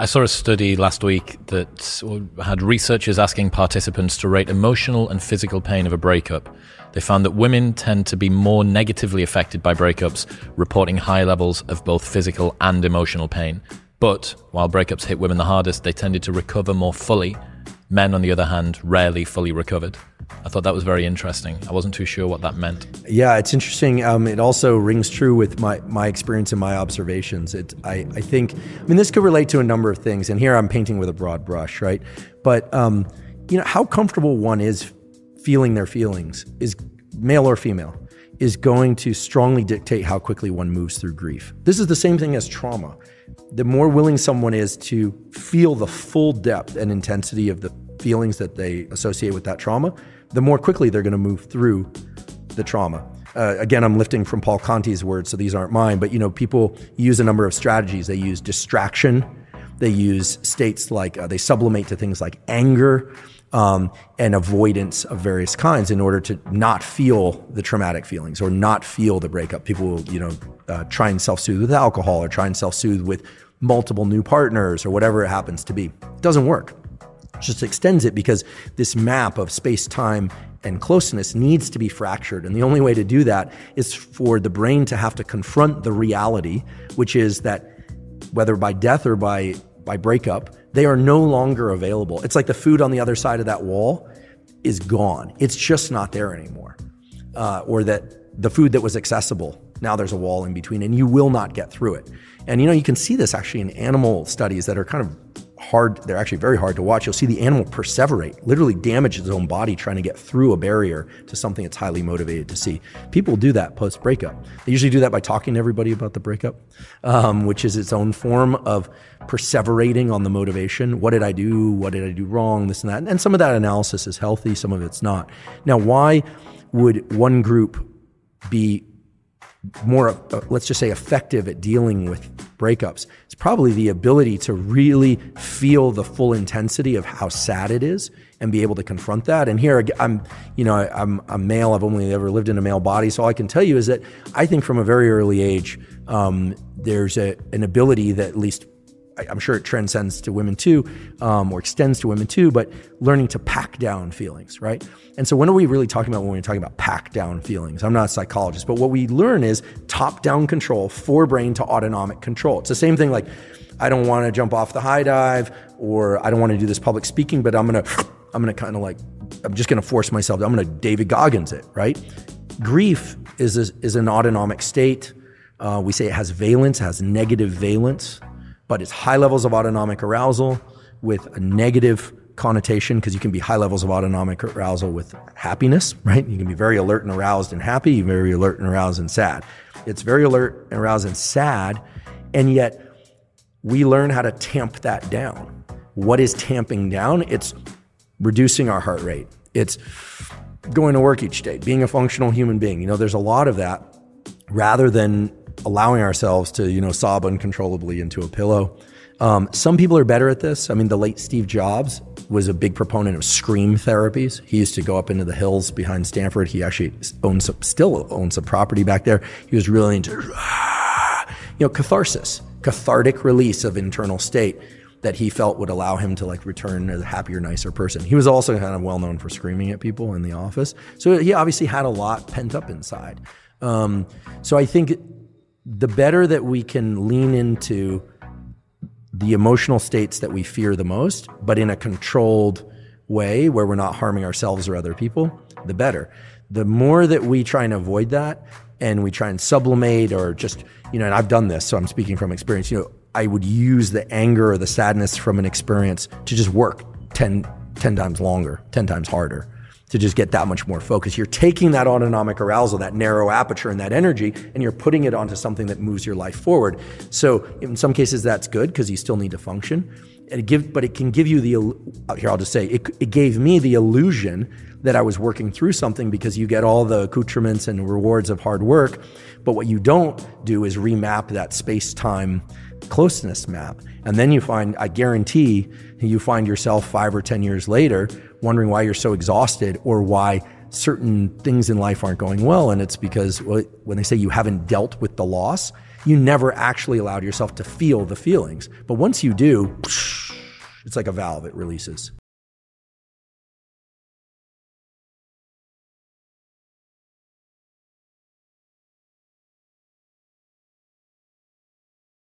I saw a study last week that had researchers asking participants to rate emotional and physical pain of a breakup. They found that women tend to be more negatively affected by breakups, reporting high levels of both physical and emotional pain. But while breakups hit women the hardest, they tended to recover more fully. Men, on the other hand, rarely fully recovered. I thought that was very interesting. I wasn't too sure what that meant. Yeah, it's interesting. It also rings true with my experience and my observations. I think this could relate to a number of things, and here I'm painting with a broad brush, right? But how comfortable one is feeling their feelings, is male or female, is going to strongly dictate how quickly one moves through grief. This is the same thing as trauma. The more willing someone is to feel the full depth and intensity of the feelings that they associate with that trauma, the more quickly they're going to move through the trauma. Again, I'm lifting from Paul Conti's words, so these aren't mine, but people use a number of strategies. They use distraction. They use states like, they sublimate to things like anger and avoidance of various kinds in order to not feel the traumatic feelings or not feel the breakup. People will, try and self-soothe with alcohol or try and self-soothe with multiple new partners or whatever it happens to be. It doesn't work. It just extends it because this map of space, time, and closeness needs to be fractured. And the only way to do that is for the brain to have to confront the reality, which is that whether by death or by breakup, they are no longer available. It's like the food on the other side of that wall is gone. It's just not there anymore. Or that the food that was accessible, now there's a wall in between and you will not get through it. And you can see this actually in animal studies that are kind of hard. They're actually very hard to watch. You'll see the animal perseverate, literally damage its own body trying to get through a barrier to something it's highly motivated to see. People do that post-breakup. They usually do that by talking to everybody about the breakup, which is its own form of perseverating on the motivation. What did I do? What did I do wrong? This and that. And some of that analysis is healthy. Some of it's not. Now, why would one group be more, let's just say, effective at dealing with breakups? It's probably the ability to really feel the full intensity of how sad it is and be able to confront that. And here I'm a male. I've only ever lived in a male body. So all I can tell you is that I think from a very early age, there's an ability that at least I'm sure it transcends to women too, or extends to women too, but learning to pack down feelings, right? And so what are we really talking about when we're talking about pack down feelings? I'm not a psychologist, but what we learn is top-down control, forebrain to autonomic control. It's the same thing like, I don't want to jump off the high dive, or I don't want to do this public speaking, but I'm gonna kind of like, I'm just gonna force myself, I'm gonna David Goggins it, right? Grief is an autonomic state. We say it has valence, has negative valence, but it's high levels of autonomic arousal with a negative connotation, because you can be high levels of autonomic arousal with happiness, right? You can be very alert and aroused and happy, you're very alert and aroused and sad. It's very alert and aroused and sad, and yet we learn how to tamp that down. What is tamping down? It's reducing our heart rate. It's going to work each day, being a functional human being. There's a lot of that, rather than allowing ourselves to, sob uncontrollably into a pillow. Some people are better at this. The late Steve Jobs was a big proponent of scream therapies. He used to go up into the hills behind Stanford. He actually still owns a property back there. He was really into, catharsis, cathartic release of internal state that he felt would allow him to return as a happier, nicer person. He was also kind of well known for screaming at people in the office. So he obviously had a lot pent up inside. So I think the better that we can lean into the emotional states that we fear the most, but in a controlled way where we're not harming ourselves or other people, the better. The more that we try and avoid that and we try and sublimate or just, and I've done this, so I'm speaking from experience, I would use the anger or the sadness from an experience to just work 10 times longer, 10 times harder, to just get that much more focus. You're taking that autonomic arousal, that narrow aperture and that energy, and you're putting it onto something that moves your life forward. So in some cases that's good because you still need to function. But it can give you here I'll just say, it gave me the illusion that I was working through something because you get all the accoutrements and rewards of hard work. But what you don't do is remap that space-time closeness map. And then I guarantee you find yourself 5 or 10 years later wondering why you're so exhausted or why certain things in life aren't going well. And it's because when they say you haven't dealt with the loss, you never actually allowed yourself to feel the feelings. But once you do, it's like a valve, it releases.